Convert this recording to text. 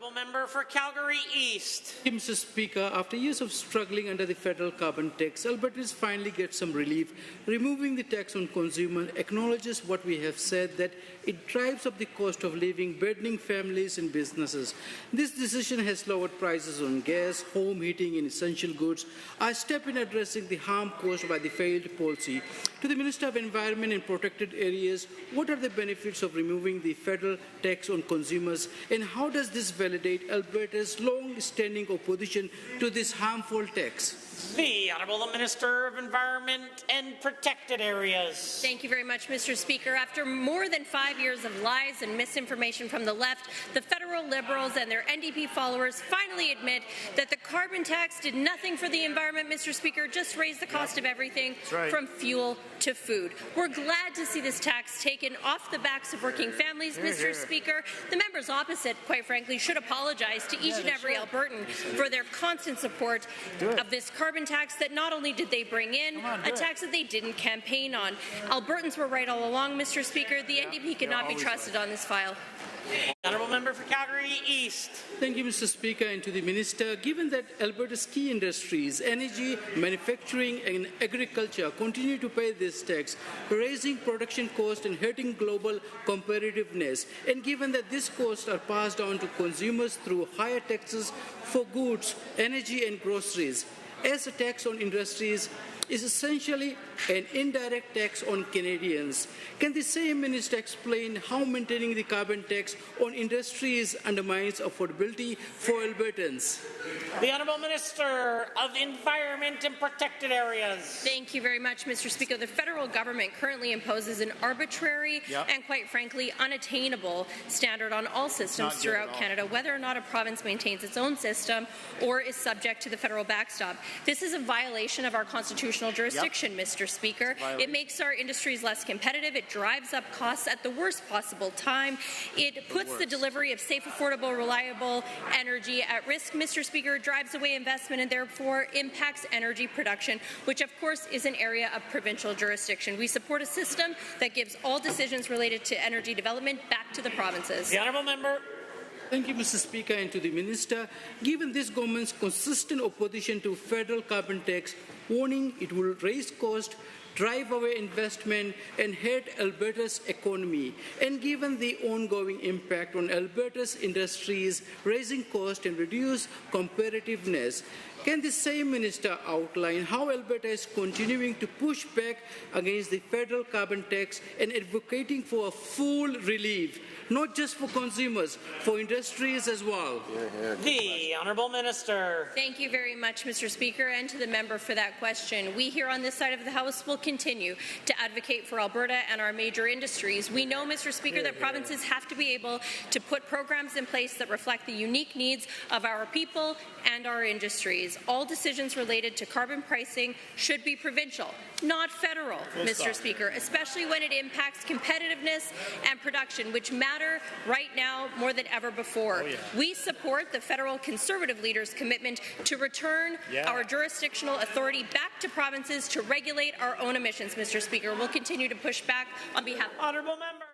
Honourable Member for Calgary East. Mr. Speaker, after years of struggling under the federal carbon tax, Albertans finally get some relief. Removing the tax on consumers acknowledges what we have said, that it drives up the cost of living, burdening families and businesses. This decision has lowered prices on gas, home heating and essential goods, a step in addressing the harm caused by the failed policy. To the Minister of Environment and Protected Areas, what are the benefits of removing the federal tax on consumers, and how does this validate Alberta's long-standing opposition to this harmful tax? The Honourable Minister of Environment and Protected Areas. Thank you very much, Mr. Speaker. After more than 5 years of lies and misinformation from the left, the federal Liberals and their NDP followers finally admit that the carbon tax did nothing for the environment, Mr. Speaker, just raised the cost of everything from fuel to food. We're glad to see this tax taken off the backs of working families, Mr. Speaker. The members opposite, quite frankly, should apologize to each and every Albertan for their constant support of this carbon tax that not only did they bring in, a tax that they didn't campaign on. Albertans were right all along, Mr. Speaker. The NDP cannot be trusted on this file. Honourable Member for Calgary East. Thank you, Mr. Speaker, and to the Minister. Given that Alberta's key industries, energy, manufacturing and agriculture continue to pay this tax, raising production costs and hurting global competitiveness, and given that these costs are passed on to consumers through higher taxes for goods, energy and groceries, as a tax on industries is essentially an indirect tax on Canadians. Can the same minister explain how maintaining the carbon tax on industries undermines affordability for Albertans? The Honourable Minister of Environment and Protected Areas. Thank you very much, Mr. Speaker. The federal government currently imposes an arbitrary and, quite frankly, unattainable standard on all systems throughout Canada, whether or not a province maintains its own system or is subject to the federal backstop. This is a violation of our constitutional jurisdiction, Mr. Speaker. It makes our industries less competitive. It drives up costs at the worst possible time. It puts the delivery of safe, affordable, reliable energy at risk, Mr. Speaker. It drives away investment and therefore impacts energy production, which of course is an area of provincial jurisdiction. We support a system that gives all decisions related to energy development back to the provinces. The Honourable Member. Thank you, Mr. Speaker, and to the Minister. Given this government's consistent opposition to federal carbon tax, warning it will raise costs, drive away investment and hurt Alberta's economy, and given the ongoing impact on Alberta's industries, raising costs and reduce competitiveness, can the same minister outline how Alberta is continuing to push back against the federal carbon tax and advocating for a full relief, not just for consumers, for industries as well? The Honourable Minister. Thank you very much, Mr. Speaker, and to the member for that question. We here on this side of the House will continue to advocate for Alberta and our major industries. We know, Mr. Speaker, that provinces have to be able to put programs in place that reflect the unique needs of our people and our industries. All decisions related to carbon pricing should be provincial, not federal, Mr. Speaker, especially when it impacts competitiveness and production, which matter right now more than ever before. We support the federal Conservative leader's commitment to return our jurisdictional authority back to provinces to regulate our own emissions, Mr. Speaker. We'll continue to push back on behalf of Honourable Member.